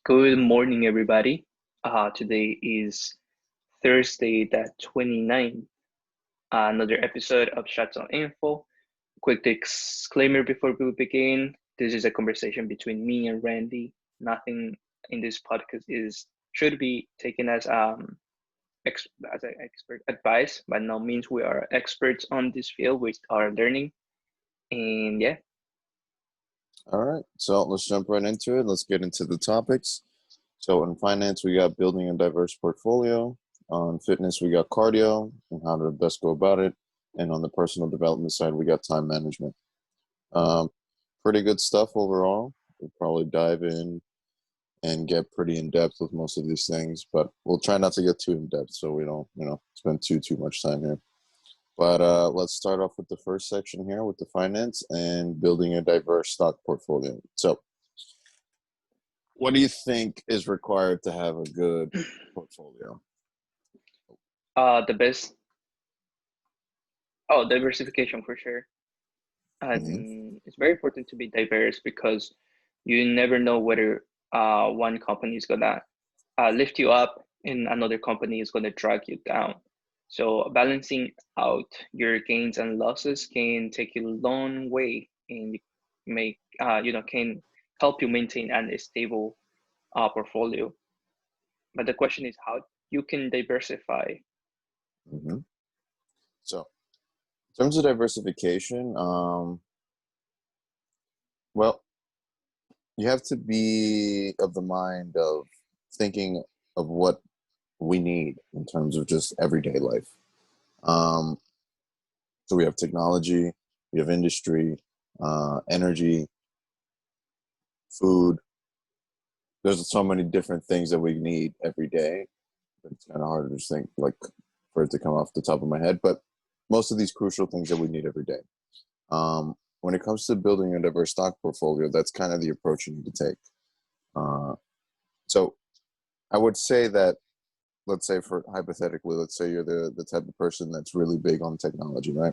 Good morning, everybody. Today is Thursday, the 29th. Another episode of Shots on Info. Quick disclaimer before we begin. This is a conversation between me and Randy. Nothing in this podcast is should be taken as as an expert advice. By no means we are experts on this field. We are learning, and yeah. All right, so let's jump right into it. Let's get into the topics. So in finance, we got building a diverse portfolio. On fitness, we got cardio and how to best go about it. And on the personal development side, we got time management. Um, Pretty good stuff overall. We'll probably dive in and get pretty in depth with most of these things, but we'll try not to get too in depth so we don't, spend too much time here. But let's start off with the first section here with the finance and building a diverse stock portfolio. So, what do you think is required to have a good portfolio? The best. Oh, diversification for sure. Hmm. And it's very important to be diverse because you never know whether one company is gonna lift you up and another company is gonna drag you down. So balancing out your gains and losses can take you a long way and make can help you maintain a stable portfolio. But the question is how you can diversify. Hmm. So, in terms of diversification, well, you have to be of the mind of thinking of what we need in terms of just everyday life. Um, so we have technology, we have industry, energy, food. There's so many different things that we need every day. It's kind of hard to just think like for it to come off the top of my head, but most of these crucial things that we need every day. When it comes to building a diverse stock portfolio, that's kind of the approach you need to take. Uh, so I would say that, let's say for hypothetically, let's say you're the type of person that's really big on technology, right?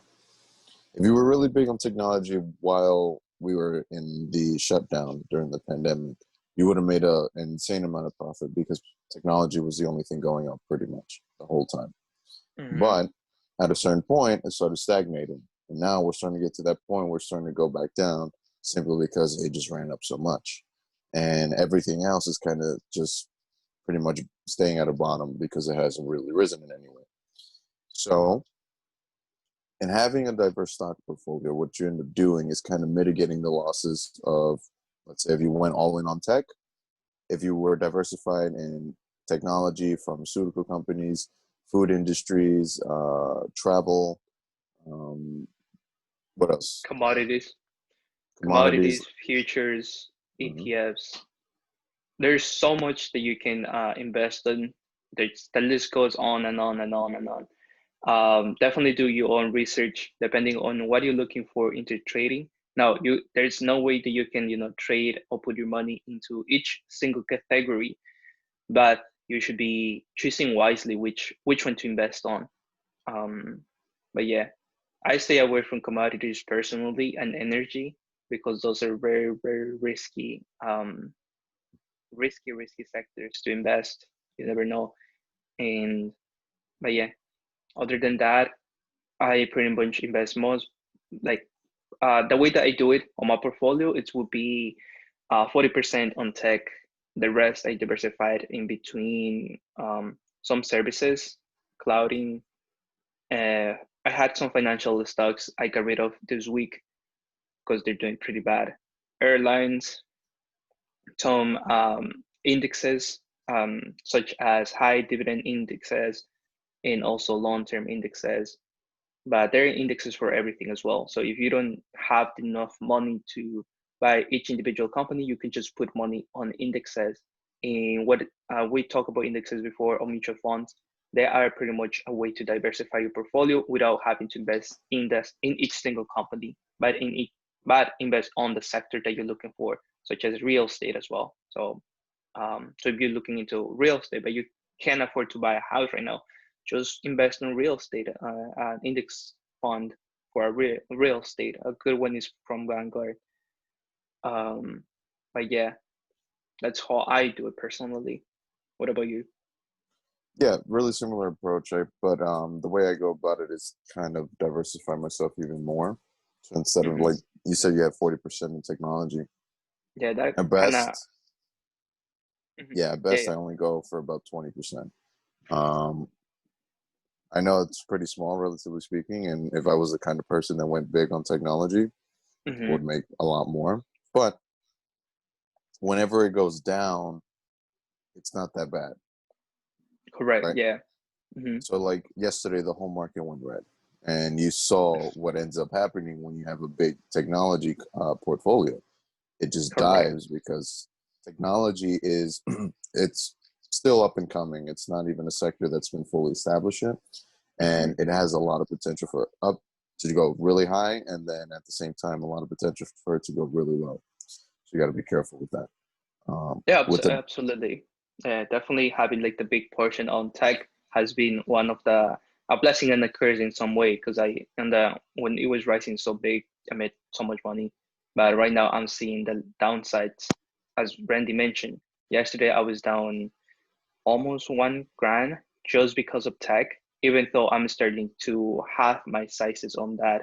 If you were really big on technology while we were in the shutdown during the pandemic, you would have made an insane amount of profit because technology was the only thing going up pretty much the whole time. Mhm. But at a certain point, it started stagnating. And now we're starting to get to that point where we're starting to go back down simply because it just ran up so much. And everything else is kind of just pretty much staying at a bottom because it hasn't really risen in any way. So, in having a diverse stock portfolio, what you end up doing is kind of mitigating the losses of, let's say, if you went all in on tech, if you were diversified in technology, pharmaceutical companies, food industries, travel, um, what else? Commodities, Commodities. futures, Mhm. ETFs. There's so much that you can invest in. The list goes on and on and on and on. Definitely do your own research depending on what you're looking for into trading. Now, there's no way that you can trade or put your money into each single category, but you should be choosing wisely which one to invest on. Um, but yeah, I stay away from commodities personally and energy because those are very risky. Risky sectors to invest. You never know. And but yeah, other than that, I pretty much invest most like the way that I do it on my portfolio. It would be 40% on tech. The rest I diversified in between some services, clouding. I had some financial stocks I got rid of this week because they're doing pretty bad. Airlines, some indexes such as high dividend indexes and also long-term indexes, but there are indexes for everything as well. So if you don't have enough money to buy each individual company, you can just put money on indexes. And what we talked about indexes before on mutual funds, they are pretty much a way to diversify your portfolio without having to invest in each single company, but but invest on the sector that you're looking for, such as real estate as well. So if you're looking into real estate, but you can't afford to buy a house right now, just invest in real estate, an index fund for a real estate. A good one is from Vanguard. Um, but yeah, That's how I do it personally. What about you? Yeah, really similar approach. But the way I go about it is kind of diversify myself even more. So instead of Hmm. like you said, you have 40% in technology. Yeah, that At kind of. best, Hmm. yeah, at Yeah, best yeah. I only go for about 20%. Um, I know it's pretty small, relatively speaking, and if I was the kind of person that went big on technology, I Hmm. would make a lot more. But whenever it goes down, it's not that bad, Correct. right? Yeah. Hmm. So like yesterday, the whole market went red, and you saw what ends up happening when you have a big technology portfolio. It just Correct. dives because technology is it's still up and coming. It's not even a sector that's been fully established yet, Hmm. and it has a lot of potential for up to go really high, and then at the same time, a lot of potential for it to go really low. So you got to be careful with that. Yeah, With the absolutely. Yeah, definitely having like the big portion on tech has been one of the a blessing and a curse in some way because I and when it was rising so big, I made so much money. But right now I'm seeing the downsides, as Brandy mentioned. Yesterday I was down almost 1 grand just because of tech, even though I'm starting to half my sizes on that.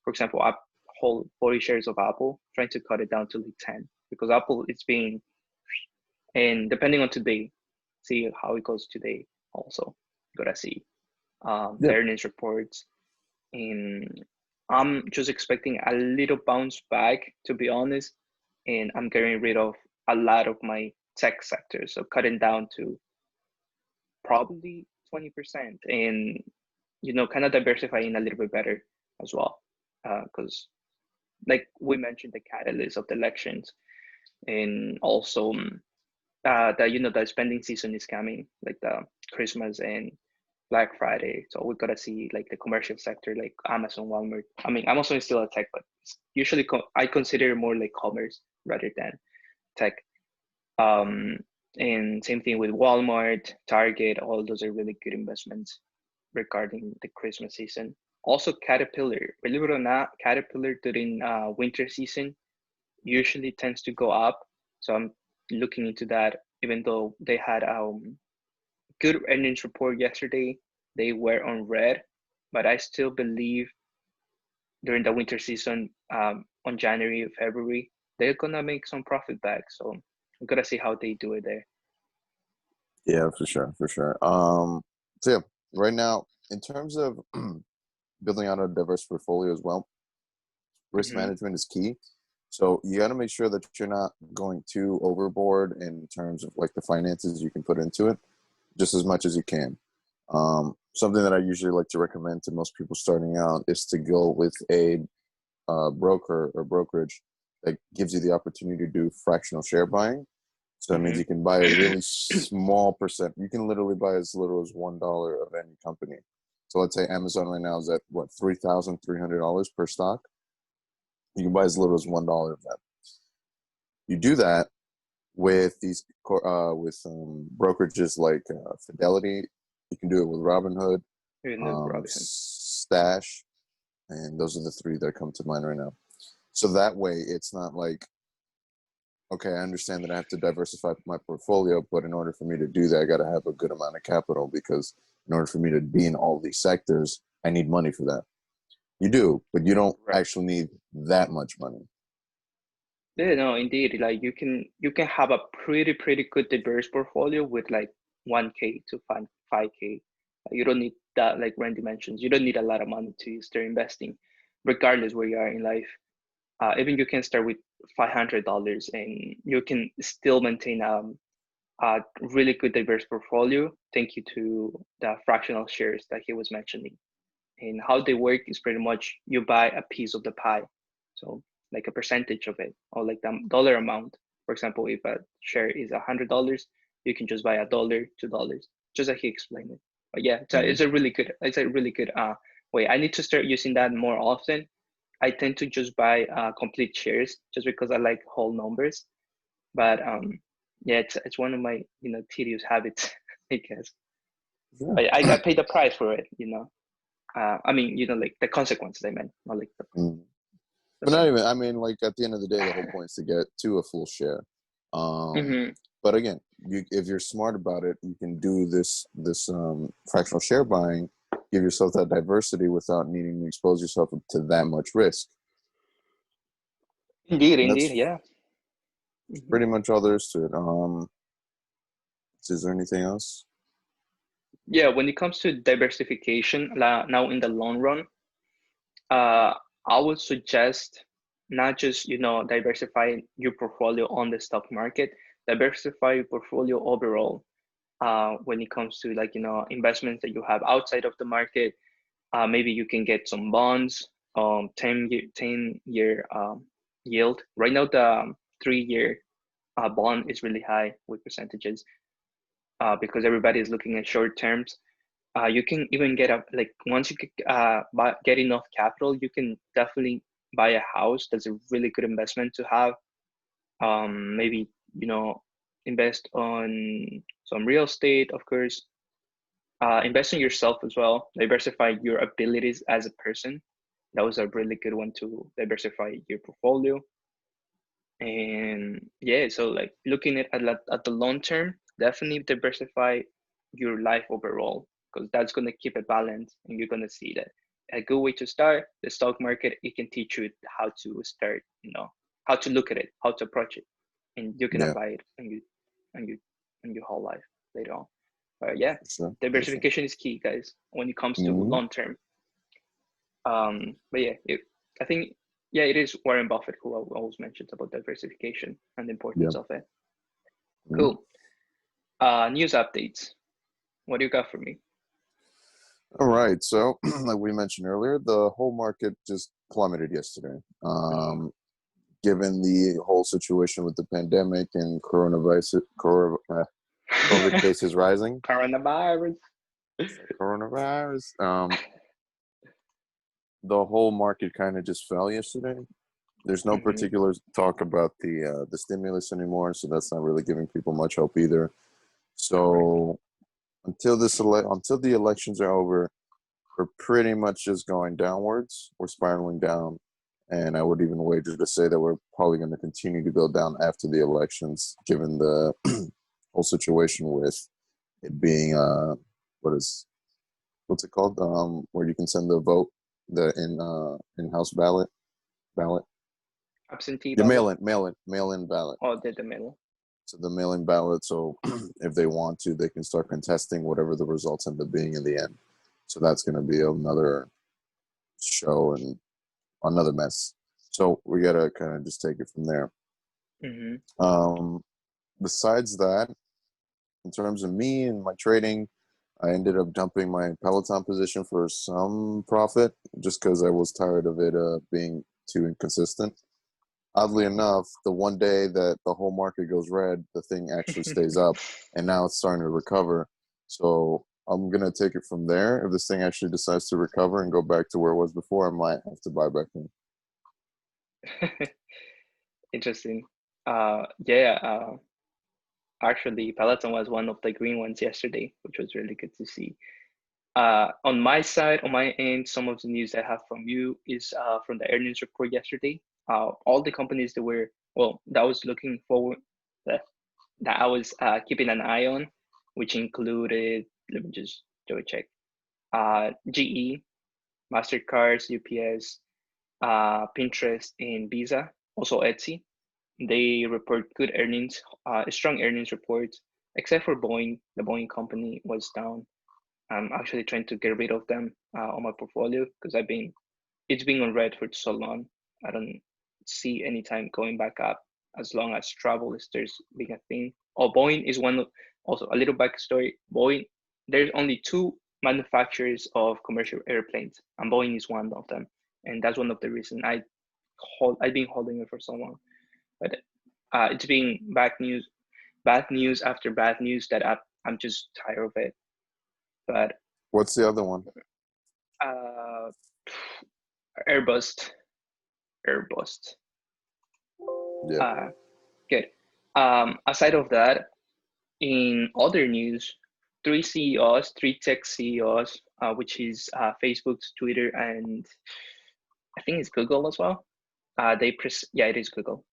For example, I hold 40 shares of Apple, trying to cut it down to like 10 because Apple it's being and depending on today, see how it goes today also. Gotta see the yeah, earnings reports. And I'm just expecting a little bounce back, to be honest. And I'm getting rid of a lot of my tech sector. So cutting down to probably 20% and, kind of diversifying a little bit better as well. Because like we mentioned, the catalyst of the elections and also that the spending season is coming, like the Christmas and Black Friday. So we gotta see like the commercial sector, like Amazon, Walmart. I mean, Amazon is still a tech, but usually I consider more like commerce rather than tech. Um, and same thing with Walmart, Target. All those are really good investments regarding the Christmas season. Also, Caterpillar. Believe it or not, Caterpillar during winter season usually tends to go up. So I'm looking into that. Even though they had good earnings report yesterday, they were on red, but I still believe during the winter season, on January, February, they're gonna make some profit back. So we gotta see how they do it there. yeah, for sure, for sure. So yeah, right now, in terms of building out a diverse portfolio as well, risk Hmm. management is key. So you got to make sure that you're not going too overboard in terms of like the finances you can put into it, just as much as you can. Something that I usually like to recommend to most people starting out is to go with a broker or brokerage that gives you the opportunity to do fractional share buying. So that means Hmm. you can buy a really small percent. You can literally buy as little as $1 of any company. So let's say Amazon right now is at what, $3,300 per stock. You can buy as little as $1 of that. You do that with these brokerages like Fidelity. You can do it with Robinhood, In the Robinhood. Stash, and those are the three that come to mind right now. So that way, it's not like, okay, I understand that I have to diversify my portfolio, but in order for me to do that, I got to have a good amount of capital because in order for me to be in all these sectors, I need money for that. You do, but you don't Right. actually need that much money. Yeah, no, indeed. Like you can have a pretty good diverse portfolio with like 1K to 5K. You don't need that, like Randy mentions. You don't need a lot of money to start investing, regardless where you are in life. Even you can start with $500 and you can still maintain a really good diverse portfolio. Thank you to the fractional shares that he was mentioning. And how they work is pretty much you buy a piece of the pie. So like a percentage of it or like the dollar amount. For example, if a share is $100, you can just buy $1, $2, just like he explained it. But yeah, Mm-hmm. it's a really good way. I need to start using that more often. I tend to just buy complete shares just because I like whole numbers. But yeah, it's one of my tedious habits, I guess. Yeah. But I pay the price for it. I mean, like the consequences I meant, not like the Mm. But not same. even. I mean, like at the end of the day, the whole point is to get to a full share. Mm-hmm. But again, if you're smart about it, you can do this fractional share buying, give yourself that diversity without needing to expose yourself to that much risk. Indeed, And indeed, that's yeah. Mm-hmm. pretty much all there is to it. Is there anything else? Yeah, when it comes to diversification, now in the long run, uh, I would suggest not just, diversifying your portfolio on the stock market, diversify your portfolio overall. When it comes to like, investments that you have outside of the market, maybe you can get some bonds, 10-year yield. Right now, the 3-year bond is really high with percentages because everybody is looking at short terms. You can even get a like once you get enough capital, you can definitely buy a house. That's a really good investment to have. Maybe invest on some real estate, of course. Invest in yourself as well. Diversify your abilities as a person. That was a really good one to diversify your portfolio. And yeah, so like looking at the long term, definitely diversify your life overall because that's gonna keep it balanced, and you're gonna see that a good way to start the stock market. It can teach you how to start, how to look at it, how to approach it, and you can Yeah, apply it and you in your whole life later on. But yeah, for sure, for sure. diversification is key, guys, when it comes to Hmm. long term. But yeah, I think yeah, it is Warren Buffett who always mentions about diversification and the Yeah. importance of it. Mhm. Cool. News updates. What do you got for me? All right. So, like we mentioned earlier, the whole market just plummeted yesterday. Given the whole situation with the pandemic and COVID cases rising. Coronavirus. It's like coronavirus. The whole market kind of just fell yesterday. There's no Mm-hmm. particular talk about the stimulus anymore, so that's not really giving people much hope either. Correct. So until the elections are over, we're pretty much just going downwards. We're spiraling down, and I would even wager to say that we're probably going to continue to go down after the elections, given the whole situation with it being what's it called? Where you can send the vote, the in-house ballot. Absentee Your ballot. mail-in ballot. Oh, the middle. So the mail-in ballot. So if they want to, they can start contesting whatever the results end up being in the end. So that's going to be another show and another mess. So we got to kind of just take it from there. Mm-hmm. Um, Besides that, in terms of me and my trading, I ended up dumping my Peloton position for some profit just because I was tired of it being too inconsistent. Oddly enough, the one day that the whole market goes red, the thing actually stays up, and now it's starting to recover. So I'm gonna take it from there. If this thing actually decides to recover and go back to where it was before, I might have to buy back in. Interesting. Yeah. Actually, Peloton was one of the green ones yesterday, which was really good to see. On my side, on my end, some of the news I have from you is from the earnings report yesterday. All the companies that were, well, that I was looking forward, that, that I was keeping an eye on, which included, let me just do a check, GE, MasterCard, UPS, Pinterest, and Visa, also Etsy. They report good earnings, strong earnings reports, except for Boeing. The Boeing company was down. I'm actually trying to get rid of them on my portfolio because it's been on red for so long. I don't see any time going back up as long as travel is there's being a thing. Oh, Boeing is one of, also a little backstory. Boeing, there's only two manufacturers of commercial airplanes, and Boeing is one of them, and that's one of the reasons I've been holding it for so long. But it's been bad news after bad news that I'm just tired of it. But What's the other one? uh, Airbus, Airbus. Yeah. Good. Aside of that, in other news, three tech CEOs, which is Facebook's, Twitter, and I think it's Google as well. Yeah, it is Google.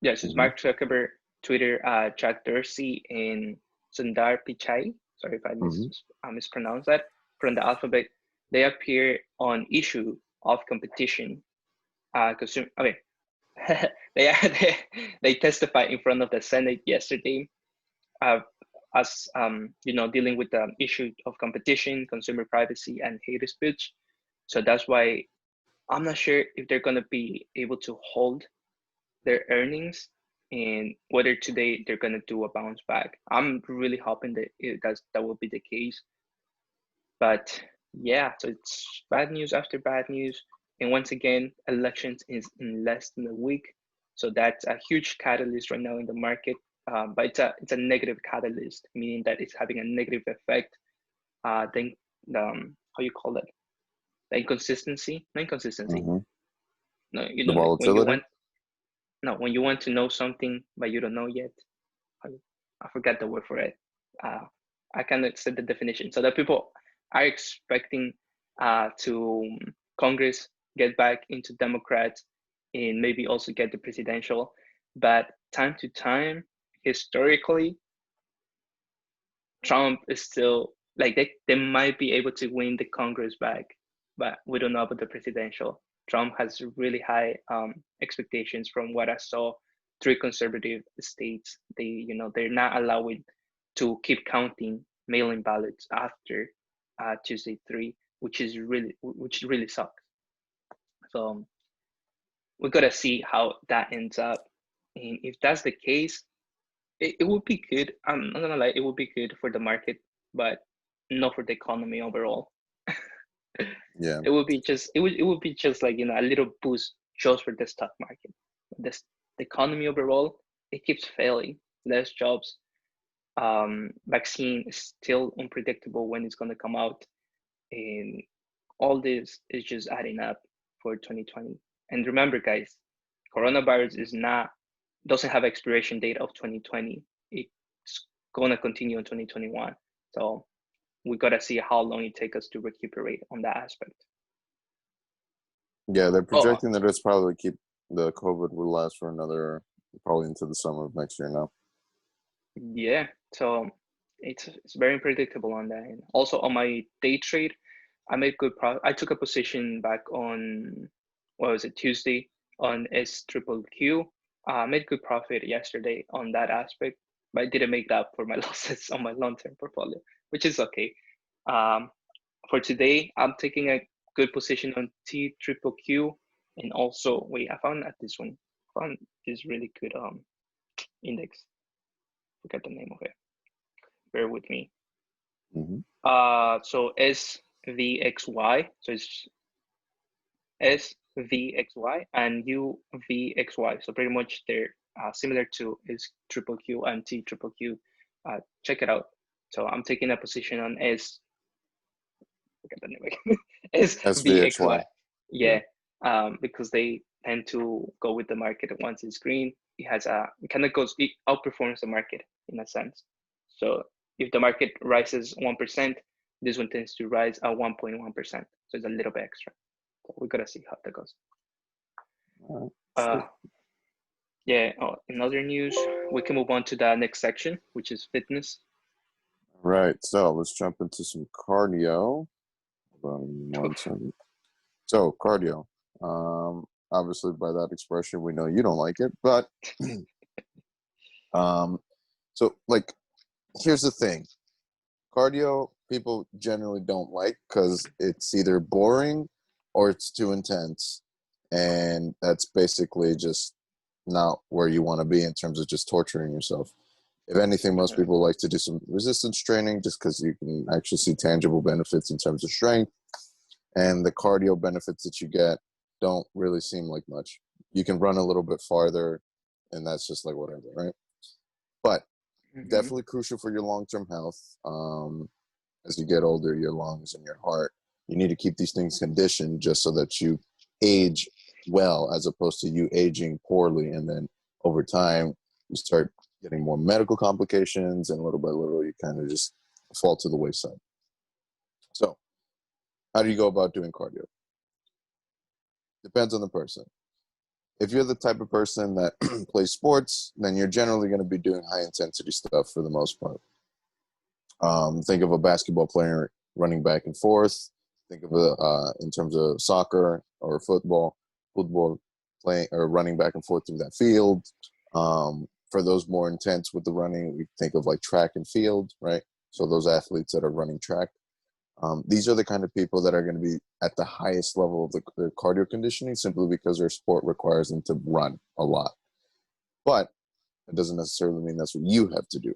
Yes, it's Mm-hmm. Mark Zuckerberg, Twitter, Jack Dorsey, and Sundar Pichai. Sorry if Mm-hmm. I mispronounced that. From the Alphabet, they appear on issue of competition. Consumer, I mean, they testified in front of the Senate yesterday, uh, as dealing with the issue of competition, consumer privacy, and hate speech. So that's why I'm not sure if they're gonna be able to hold their earnings and whether today they're gonna do a bounce back. I'm really hoping that that will be the case. But yeah, so it's bad news after bad news. And once again, elections is in less than a week. So that's a huge catalyst right now in the market. But it's a negative catalyst, meaning that it's having a negative effect. Then how you call it? The inconsistency, not inconsistency. Mm-hmm. No, you The know, like volatility. when you want to know something but you don't know yet. I forgot the word for it. Uh, I cannot say the definition. So that people are expecting to Congress get back into Democrats and maybe also get the presidential. But time to time, historically, Trump is still like they might be able to win the Congress back, but we don't know about the presidential. Trump has really high expectations from what I saw. Three conservative states, they're not allowing to keep counting mail-in ballots after Tuesday 3, which really sucks. So we gotta see how that ends up, and if that's the case, it would be good. I'm not gonna lie, it would be good for the market, but not for the economy overall. Yeah. It would be just like a little boost just for the stock market. The economy overall, it keeps failing. Less jobs. Vaccine is still unpredictable when it's gonna come out, and all this is just adding up for 2020. And remember, guys, coronavirus doesn't have expiration date of 2020. It's gonna continue in 2021. So we gotta see how long it takes us to recuperate on that aspect. Yeah, they're Oh projecting that it's probably keep the COVID will last for another probably into the summer of next year now. yeah, so it's very unpredictable on that. And also on my day trade, I made good profit. I took a position back on what was it, Tuesday, on S triple Q. Made good profit yesterday on that aspect, but I didn't make that for my losses on my long-term portfolio, which is okay. Um, for today, I'm taking a good position on T triple Q, and also wait, I found at this one. Found this really good index. Forget the name of it. Bear with me. Mm-hmm. So SVXY. So it's SVXY and UVXY. So pretty much they're similar to is triple Q and T triple Q. Check it out. So I'm taking a position on forget the name again. SVXY. SVXY. Yeah. Yeah, because they tend to go with the market once it's green. It kind of it outperforms the market in a sense. So if the market rises 1%, this one tends to rise at 1.1%. So it's a little bit extra. So we gotta see how that goes. All Uh, right. yeah. Oh, in other news, we can move on to the next section, which is fitness. Right. So let's jump into some cardio. Hold on one second. So cardio. Obviously by that expression we know you don't like it, but um so like here's the thing. Cardio people generally don't like because it's either boring or it's too intense. And that's basically just not where you want to be in terms of just torturing yourself. If anything, most Mhm. people like to do some resistance training just because you can actually see tangible benefits in terms of strength. And the cardio benefits that you get don't really seem like much. You can run a little bit farther, and that's just like whatever, right? But Mhm. definitely crucial for your long-term health. As you get older, your lungs and your heart, you need to keep these things conditioned just so that you age well, as opposed to you aging poorly, and then over time you start getting more medical complications, and little by little you kind of just fall to the wayside. So how do you go about doing cardio? Depends on the person. if you're the type of person that plays sports, then you're generally going to be doing high intensity stuff for the most part. Think of a basketball player running back and forth. Think of in terms of soccer or football playing or running back and forth through that field. For those more intense with the running, we think of like track and field, right? So those athletes that are running track. These are the kind of people that are going to be at the highest level of their cardio conditioning simply because their sport requires them to run a lot. But it doesn't necessarily mean that's what you have to do.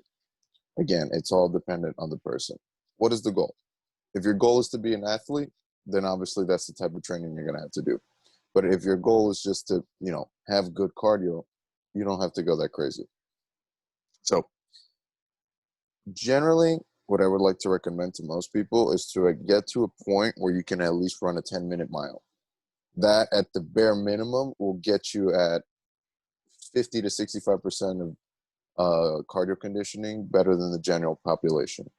Again, it's all dependent on the person. What is the goal? If your goal is to be an athlete, then obviously that's the type of training you're going to have to do. But if your goal is just to, have good cardio, you don't have to go that crazy. So generally, what I would like to recommend to most people is to get to a point where you can at least run a 10-minute mile. That, at the bare minimum, will get you at 50 to 65% of cardio conditioning better than the general population.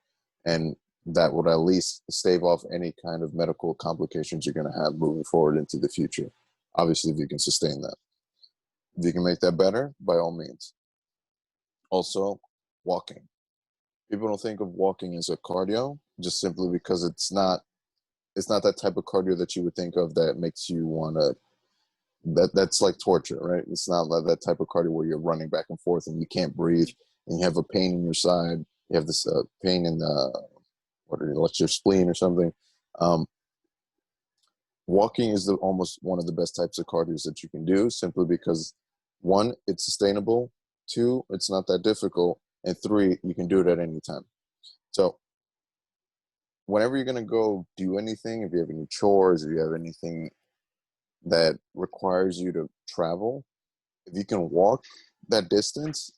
And that would at least stave off any kind of medical complications you're going to have moving forward into the future. Obviously, if you can sustain that. If you can make that better, by all means. Also, walking. People don't think of walking as a cardio just simply because it's not that type of cardio that you would think of that makes you want to, that's like torture, right? It's not like that type of cardio where you're running back and forth and you can't breathe and you have a pain in your side. You have this pain in your spleen or something. Walking is almost one of the best types of cardios that you can do simply because, one, it's sustainable. Two, it's not that difficult. And three, you can do it at any time. So whenever you're going to go do anything, if you have any chores, if you have anything that requires you to travel, if you can walk that distance,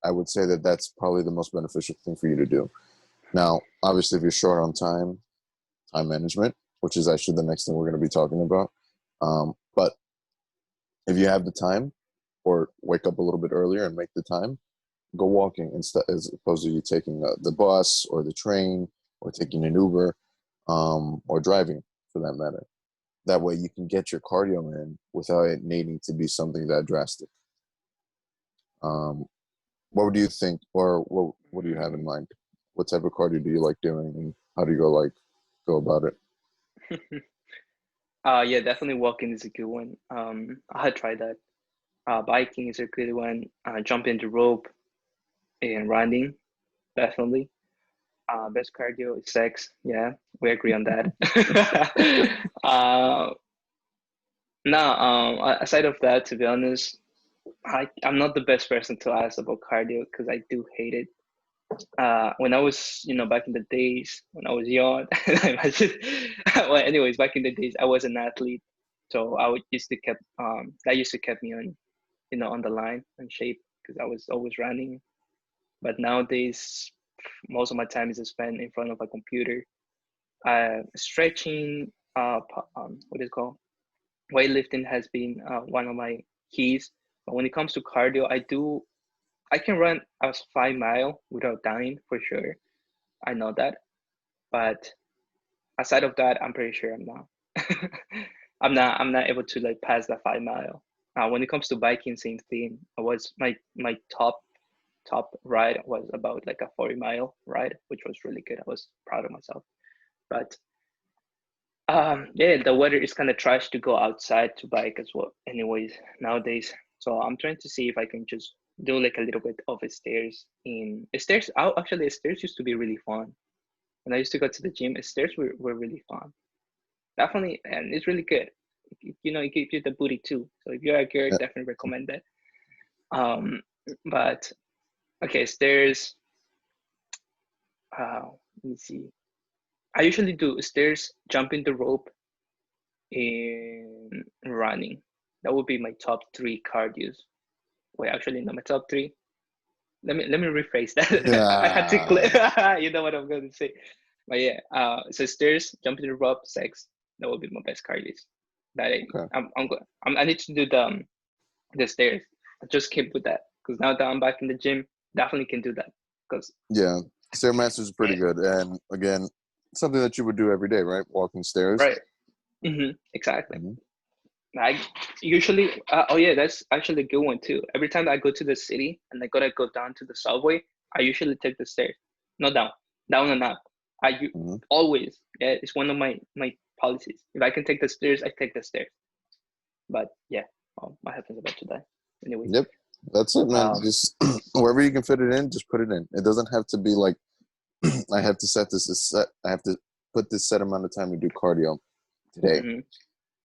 I would say that that's probably the most beneficial thing for you to do. Now, obviously, if you're short on time management, which is actually the next thing we're going to be talking about. But if you have the time, or wake up a little bit earlier and make the time, go walking instead, as opposed to you taking the bus or the train or taking an Uber or driving for that matter. That way you can get your cardio in without it needing to be something that drastic. What do you think, or what do you have in mind? What type of cardio do you like doing, and how do you go about it? Yeah, definitely walking is a good one. I had tried that. Biking is a good one. Jumping the rope and running, definitely. Best cardio is sex. Yeah, we agree on that. uh, Now, aside of that, to be honest, I'm not the best person to ask about cardio because I do hate it. When I was, back in the days when I was young, well, anyways, back in the days, I was an athlete, so I would used to kept that used to keep me on, on the line and shape because I was always running. But nowadays, most of my time is spent in front of a computer, stretching, what is it called? Weightlifting has been one of my keys. But when it comes to cardio, I can run a 5 mile without dying for sure. I know that. But aside of that, I'm pretty sure I'm not. I'm not able to like pass that 5 mile. When it comes to biking, same thing. I was my top ride was about like a 40-mile ride, which was really good. I was proud of myself. But yeah, the weather is kind of trash to go outside to bike as well. Anyways, nowadays, so I'm trying to see if I can just do like a little bit of a stairs in stairs. Actually, stairs used to be really fun. When I used to go to the gym, stairs were really fun. Definitely, and it's really good. It gives you the booty too. So if you're a girl, definitely recommend that. But okay, stairs. Let me see. I usually do stairs, jumping the rope, and running. That would be my top three cardios. Wait, actually, no, my top three. Let me rephrase that. I had to Yeah. clear. You know what I'm going to say. But yeah, so stairs, jumping the rope, sex. That would be my best cardios. That Okay. I need to do the stairs. I just keep with that because now that I'm back in the gym, definitely can do that. Because Yeah, Stairmasters is pretty yeah, good, and again, something that you would do every day, right? Walking stairs. right. Exactly. Mm-hmm. I usually, oh yeah, that's actually a good one too. Every time I go to the city and I gotta go down to the subway, I usually take the stairs. Not down, down and up. Hmm. Always, yeah, it's one of my policies. If I can take the stairs, I take the stairs. But yeah, my husband's about to die. Anyways, Yep, that's it, man. um, Just wherever you can fit it in, just put it in. It doesn't have to be like I have to set this set. I have to put this set amount of time to do cardio today. mhm,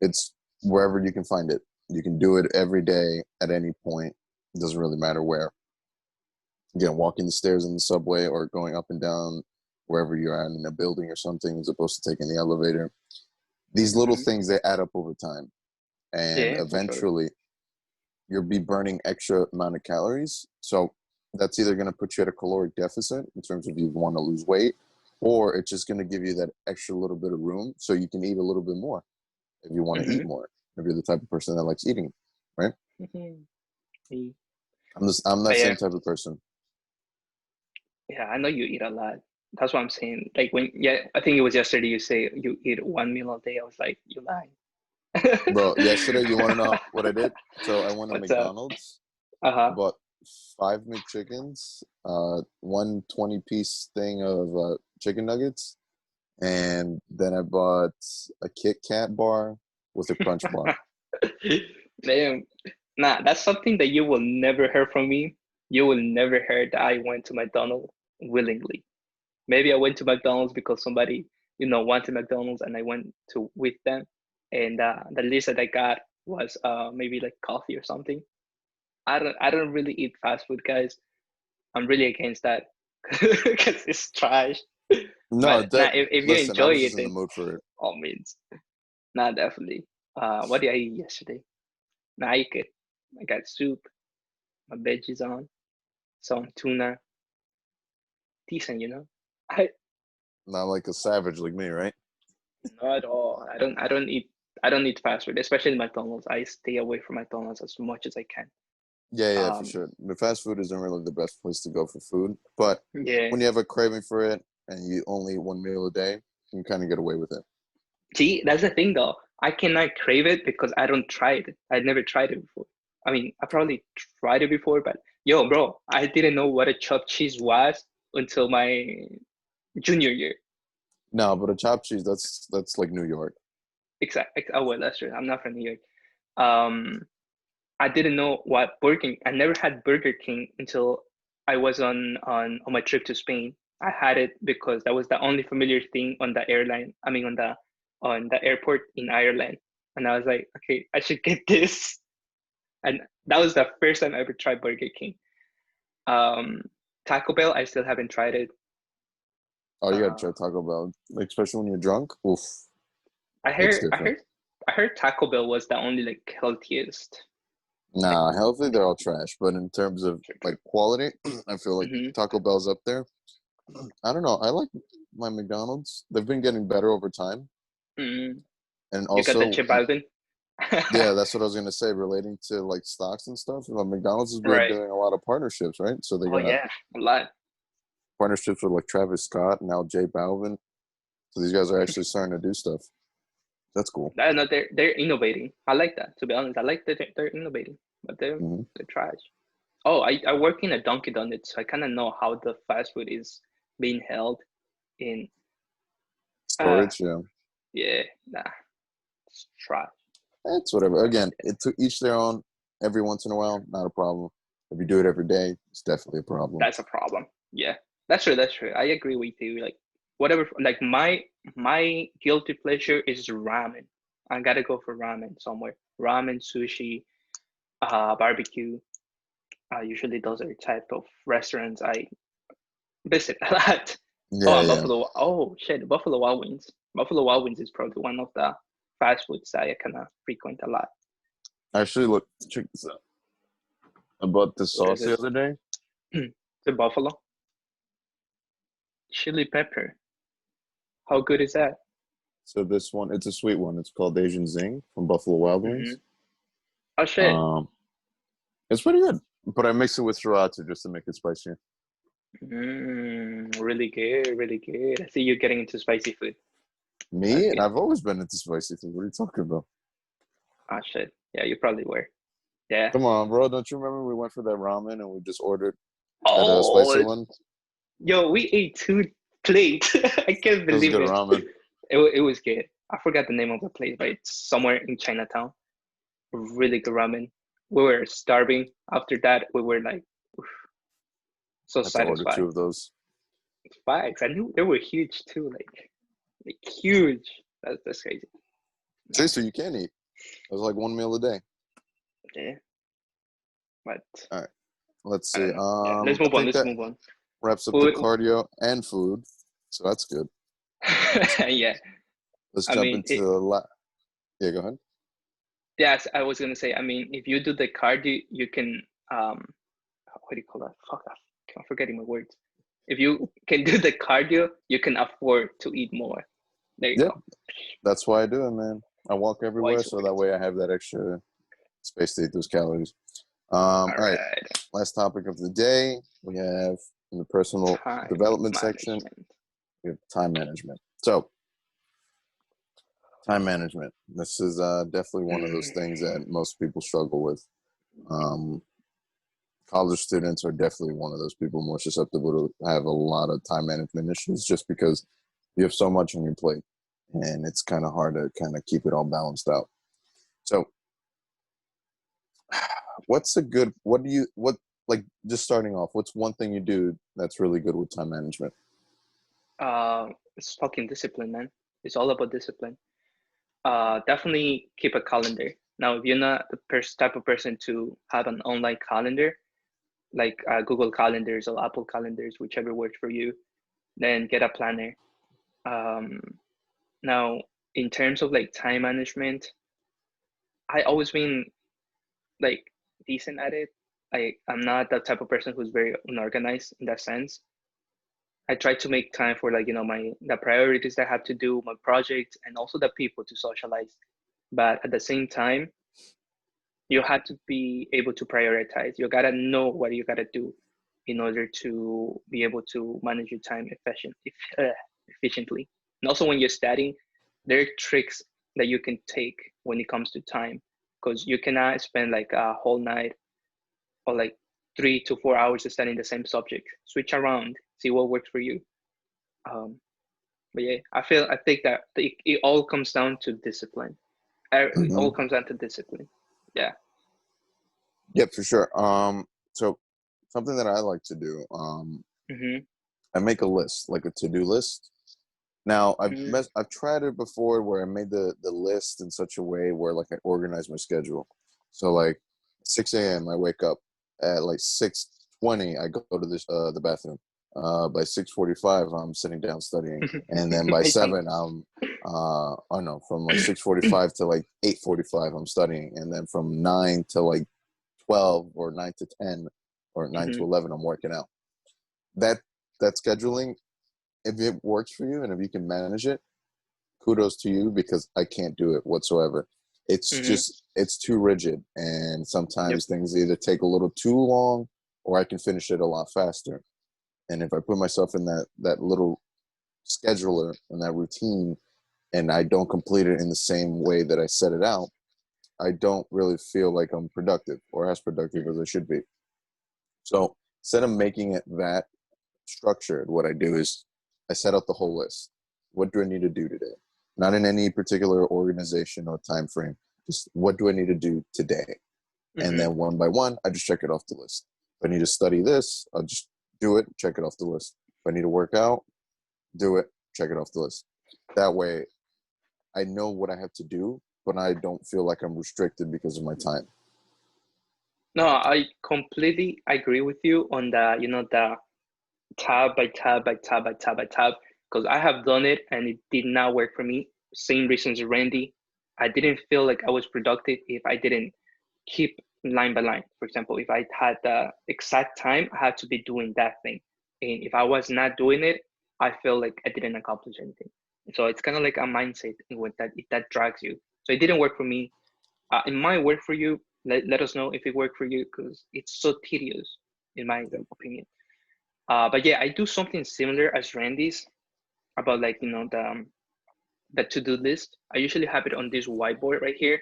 It's wherever you can find it. You can do it every day at any point. It doesn't really matter where. Again, walking the stairs in the subway or going up and down wherever you're at in a building or something as opposed to taking the elevator. These little mhm. things, they add up over time. And Yeah, for sure. eventually you'll be burning extra amount of calories. So that's either going to put you at a caloric deficit in terms of you want to lose weight, or it's just going to give you that extra little bit of room so you can eat a little bit more if you want to eat Mhm, more. If you're the type of person that likes eating, right? mhm. Yeah. I'm that But yeah, same type of person. yeah, I know you eat a lot. That's what I'm saying. Like when, yeah, I think it was yesterday you say you eat one meal a day. I was like, you lying. Bro, yesterday, you want to know what I did? So I went to What's up? McDonald's. I Uh-huh. bought 5 McChickens, one 20-piece thing of chicken nuggets, and then I bought a Kit Kat bar with a Crunch bar. Damn. Nah, that's something that you will never hear from me. You will never hear that I went to McDonald's willingly. Maybe I went to McDonald's because somebody, wanted McDonald's and I went to with them. And the least that I got was maybe like coffee or something. I don't really eat fast food, guys. I'm really against that because it's trash. No, But that if you listen, I enjoy was it, just in the then mood for it. all means. Nah, definitely. What did I eat yesterday? Nah, I ate good. I got soup, my veggies on, some tuna, decent, I Not like a savage like me, right? not at all. I don't eat fast food, especially McDonald's. I stay away from McDonald's as much as I can. Yeah, yeah, for Um, sure. The fast food isn't really the best place to go for food, but yeah. when you have a craving for it and you only eat one meal a day, you can kind of get away with it. See, that's the thing though. I cannot crave it because I don't try it. I never tried it before. I mean, I probably tried it before, but yo, bro, I didn't know what a chopped cheese was until my junior year. No, but a chopped cheese, that's like New York. Exactly. Oh well, that's true. I'm not from New York. Um, I didn't know what Burger King. I never had Burger King until I was on my trip to Spain. I had it because that was the only familiar thing on the airline. I mean, on the airport in Ireland, and I was like, okay, I should get this. And that was the first time I ever tried Burger King. Um, Taco Bell, I still haven't tried it. Oh, you gotta try Uh, Taco Bell, like, especially when you're drunk. Oof, I it's heard, I different. heard, I heard Taco Bell was the only like healthiest. Like, Nah, healthy, they're all trash. But in terms of true, like true. quality, I feel like Hmm. Taco Bell's up there. I don't know. I like my McDonald's. They've been getting better over time. Mm. And You got the also, chip Alvin? yeah, that's what I was gonna say, relating to like stocks and stuff. McDonald's has been Right. doing a lot of partnerships, right? So they Oh got yeah, a lot. partnerships with like Travis Scott and now Jay Balvin. So these guys are actually starting to do stuff. That's cool. I know they're innovating. I like that. To be honest, I like that they're innovating, but they're Hmm. they're trash. Oh, I work in a Dunkin' Donuts, so I kind of know how the fast food is being held in. Uh, Storage, yeah. yeah, nah, it's trash. It's whatever. Again, it to each their own. Every once in a while, not a problem. If you do it every day, it's definitely a problem. That's a problem. Yeah, that's true. That's true. I agree with you. Like whatever. Like my guilty pleasure is ramen. I gotta go for ramen somewhere. Ramen, sushi, barbecue. Usually those are type of restaurants I visit a lot. Oh, Yeah, and yeah. Buffalo. Oh shit, Buffalo Wild Wings. Buffalo Wild Wings is probably one of the fast foods that I kind of frequent a lot. Actually, look, check this out. I bought this What is sauce the it? other day. The buffalo chili pepper. How good is that? So this one, it's a sweet one. It's called Asian Zing from Buffalo Wild Hmm. Wings. Oh shit. Um, it's pretty good, but I mix it with sriracha just to make it spicier. Really good, really good. I see you getting into spicy food. That's Me, and good. I've always been into spicy food. What are you talking about? Ah, shit. Yeah, you probably were. Yeah. Come on, bro. Don't you remember we went for that ramen and we just ordered that spicy Oh, one? yo, we ate 2 plates. I can't It was believe good it. ramen. It was good. I forgot the name of the place, but it's somewhere in Chinatown. Really good ramen. We were starving. After that, we were like so I had to order two satisfied. of those. Facts. I knew they were huge too, like huge. That's crazy. See, so you can eat. It was like one meal a day. Yeah, but All right. Let's I see. don't know. Yeah, let's I move on. think Let's that move on. wraps up the Food. cardio and food. So that's good. Yeah, Let's I jump mean, into the yeah, go ahead. yes, I was gonna say. I mean, if you do the cardio, you can what do you call that? Fuck, I'm forgetting my words. If you can do the cardio, you can afford to eat more. There you Yep. go. That's why I do it, man. I walk everywhere Wise so that words. way I have that extra space to eat those calories. All All right. right. Last topic of the day. We have in the personal Time development section, management. we have time management. So time management. This is definitely one of those things that most people struggle with. Um, College students are definitely one of those people more susceptible to have a lot of time management issues just because you have so much on your plate and it's kind of hard to kind of keep it all balanced out. So what like just starting off, what's one thing you do that's really good with time management? It's fucking discipline, man. It's all about discipline. Definitely keep a calendar. Now, if you're not the type of person to have an online calendar, like Google Calendars or Apple Calendars, whichever works for you, then get a planner. Um, Now, in terms of like time management, I always been like decent at it. I'm not the type of person who's very unorganized in that sense. I try to make time for like my the priorities that I have to do, my projects, and also the people to socialize. But at the same time, you have to be able to prioritize. You gotta know what you gotta do in order to be able to manage your time efficiently. And also, when you're studying, there are tricks that you can take when it comes to time, because you cannot spend like a whole night or like 3 to 4 hours studying the same subject. Switch around, see what works for you. Um, but yeah, I think that it all comes down to discipline. It Mm-hmm. all comes down to discipline. Yeah. Yep, for sure. So something that I like to do, Mm-hmm. I make a list, like a to-do list. Now Mm-hmm. I've tried it before where I made the list in such a way where like I organize my schedule. So like 6 a.m. I wake up at like 6:20 I go to the bathroom. By 6:45 I'm sitting down studying, and then by I don't. 7 I'm oh no, from like 6:45 to like 8:45 I'm studying, and then from 9 to like 12 or 9 to 10 or 9 to Mm-hmm. 11 I'm working out. That that scheduling, if it works for you and if you can manage it, kudos to you because I can't do it whatsoever. It's Mm-hmm. just it's too rigid, and Yep. sometimes things either take a little too long or I can finish it a lot faster. And if I put myself in that little scheduler and that routine and I don't complete it in the same way that I set it out, I don't really feel like I'm productive or as productive as I should be. So instead of making it that structured, what I do is I set out the whole list. What do I need to do today? Not in any particular organization or time frame. Just what do I need to do today? And Mm-hmm. then one by one, I just check it off the list. If I need to study this, I'll just do it, check it off the list. If I need to work out, do it, check it off the list. That way, I know what I have to do, but I don't feel like I'm restricted because of my time. No, I completely agree with you on the tab by tab by tab by tab by tab, because I have done it and it did not work for me. Same reasons as Randy. I didn't feel like I was productive if I didn't keep line by line. For example, if I had the exact time, I had to be doing that thing. And if I was not doing it, I feel like I didn't accomplish anything. So it's kind of like a mindset in what that drags you. So it didn't work for me. It might work for you. Let us know if it worked for you, because it's so tedious, in my opinion. But yeah, I do something similar as Randy's about like the to-do list. I usually have it on this whiteboard right here.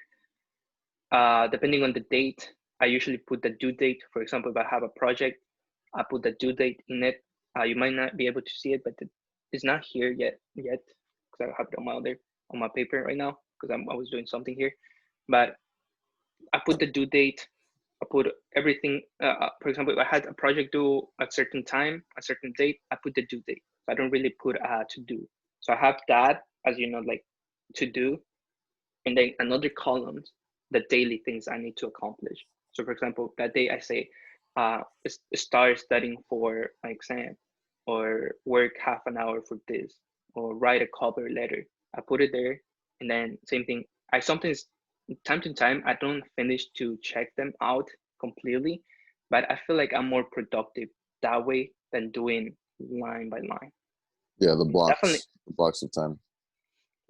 Depending on the date, I usually put the due date. For example, if I have a project, I put the due date in it. You might not be able to see it, but it's not here yet because I have it on my paper right now because I was doing something here. But I put the due date. I put everything. For example, if I had a project due at a certain time, a certain date, I put the due date. So I don't really put to do. So I have that as like to do, and then another column, the daily things I need to accomplish. So for example, that day I say, start studying for my exam, or work half an hour for this, or write a cover letter. I put it there, and then same thing. I sometimes, time to time, I don't finish to check them out completely, but I feel like I'm more productive that way than doing line by line. Yeah, the Definitely, blocks of time.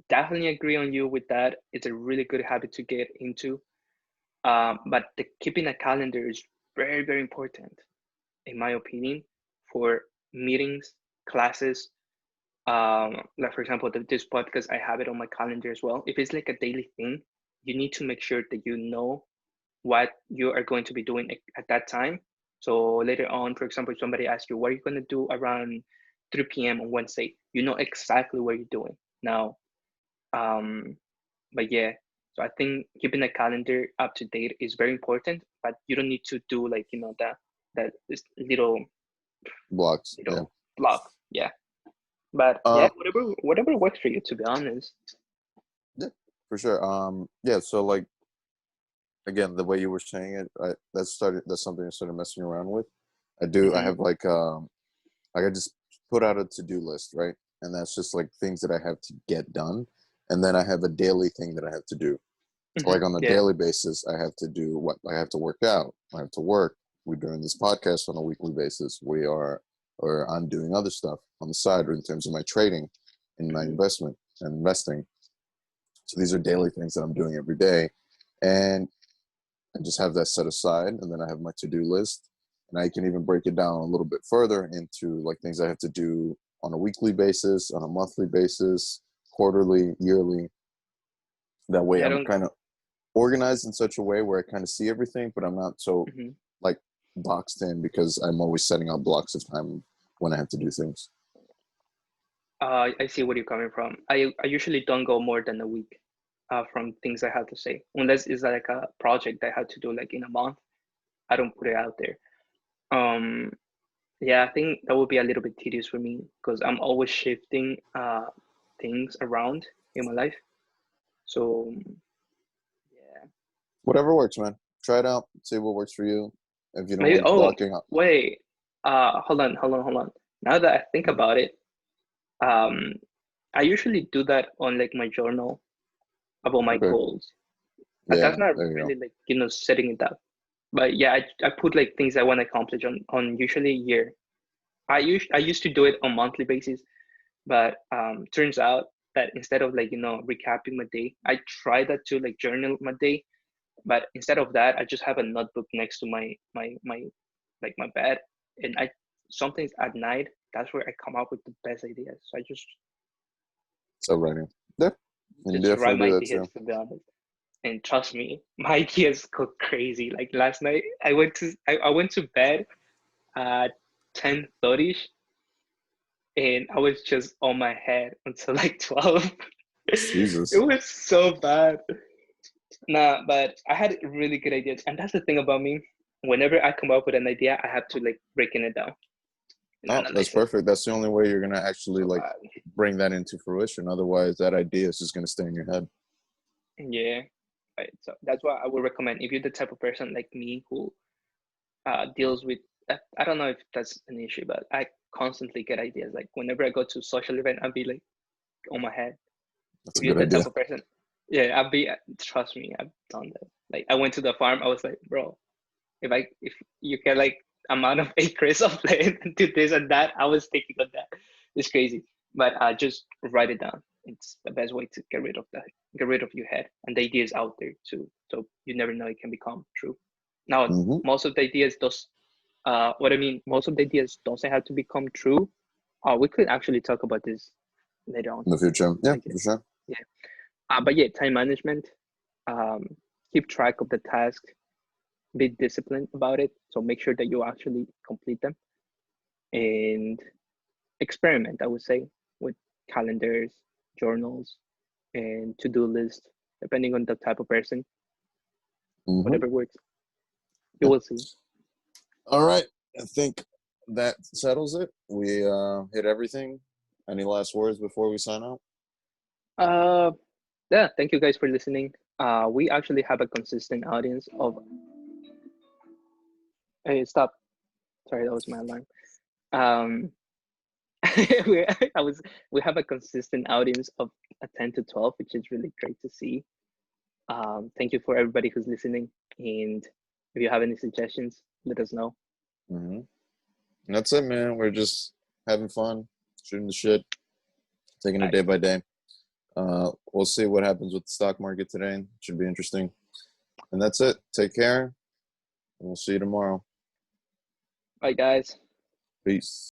definitely agree on you with that. It's a really good habit to get into. But keeping a calendar is very, very important, in my opinion, for meetings, classes. Like for example, this podcast, I have it on my calendar as well. If it's like a daily thing, you need to make sure that you know what you are going to be doing at that time. So later on, for example, if somebody asks you, what are you going to do around 3 p.m. on Wednesday? You know exactly what you're doing. Now, but yeah, so I think keeping a calendar up to date is very important, but you don't need to do like that this Blocks. Yeah. little block. Yeah, but yeah, Um. whatever works for you, to be honest. Yeah, for sure. Yeah. So like again, the way you were saying it, that's something I started messing around with. I Hmm. have like I just put out a to-do list, right? And that's just like things that I have to get done. And then I have a daily thing that I have to do. Hmm. Like on a Yeah, daily basis, I have to do what I have to work out. I have to work. We're doing this podcast on a weekly basis. Or I'm doing other stuff on the side in terms of my trading and my hmm, investment and investing. So these are daily things that I'm doing every day. And I just have that set aside. And then I have my to-do list. And I can even break it down a little bit further into like things I have to do on a weekly basis, on a monthly basis, quarterly, yearly. That way yeah. I I'm don't. kind of organized in such a way where I kind of see everything, but I'm not so Hmm. like boxed in because I'm always setting out blocks of time when I have to do things. I see where you're coming from. I usually don't go more than a week, from things I have to say, unless it's like a project I have to do like in a month. I don't put it out there. Um, Yeah, I think that would be a little bit tedious for me because I'm always shifting things around in my life. So yeah, Whatever works, man. Try it out. See what works for you. If you don't maybe. like Oh, blocking out. wait. Hold on. Now that I think about it, um, I usually do that on like my journal about my Okay. goals. But Yeah, that's not there you go. really like setting it up. But yeah, I put like things I want to accomplish on usually a year. I used to do it on monthly basis. But turns out that instead of like recapping my day, I try that to like journal my day. But instead of that, I just have a notebook next to my like my bed, and I sometimes at night that's where I come up with the best ideas. So I So writing. Yeah. And you just write definitely my do that ideas, too. to be honest. And trust me, my ideas go crazy. Like last night, I went to bed at 10:30, and I was just on my head until like 12. It Jesus. was so bad. Nah, but I had really good ideas, and that's the thing about me. Whenever I come up with an idea, I have to like breaking it down and Oh, that's analyze it. perfect. That's the only way you're gonna actually So like bad. bring that into fruition. Otherwise that idea is just gonna stay in your head. Yeah. Right. So that's why I would recommend if you're the type of person like me who deals with. I don't know if that's an issue, but I constantly get ideas. Like whenever I go to social event, I'll be like on my head. That's If a you're good the idea. type of person, yeah, I'll be. Trust me, I've done that. Like I went to the farm. I was like, bro, if you get like amount of acres of land and do this and that, I was thinking of that. It's crazy. But just write it down. It's the best way to get rid of your head. And the idea is out there too. So you never know, it can become true. Now Mm-hmm. most of the ideas does what I mean, most of the ideas don't have to become true. We could actually talk about this later on, In the future. Yeah, I guess. for sure. Yeah. But yeah, time management. Um keep track of the task, be disciplined about it. So make sure that you actually complete them, and experiment, I would say, with calendars, journals, and to-do list, depending on the type of person, Mm-hmm. whatever works. You Yep. will see. All right. I think that settles it. We hit everything. Any last words before we sign out? Uh, yeah, thank you guys for listening. We actually have a consistent audience of. Hey, stop. Sorry, that was my alarm. Um, we I was we have a consistent audience of a 10 to 12, which is really great to see. Thank you for everybody who's listening, and if you have any suggestions, let us know. Mm-hmm. And that's it, man. We're just having fun, shooting the shit, taking it day by day. We'll see what happens with the stock market today. Should be interesting. And that's it. Take care, and we'll see you tomorrow. Bye, guys. Peace.